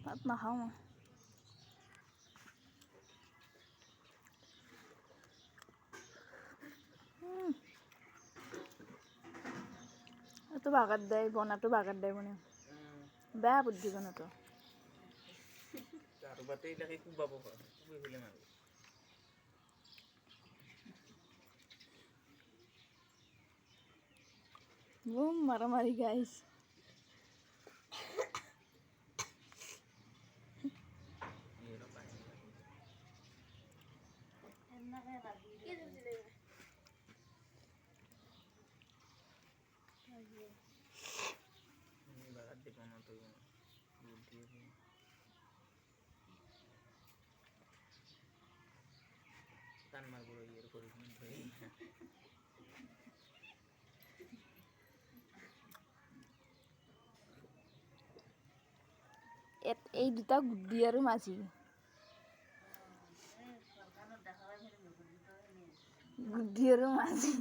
ভাত নাখাওঁ মই। এইটো বাগাত দেয় বনাটো বাগাত দেয় বনে বেয়া বুদ্ধি বনাটো আৰু বাটে এইবিলাকে কোবাব পাৰে কোবাই ফেলে মাৰিব বুম মাৰামাৰি গাইস টান মাৰবো ইয়েৰ কৰে এই দুটা গুড্ডি আৰু মাঝি গুড্ডি আৰু মাঝি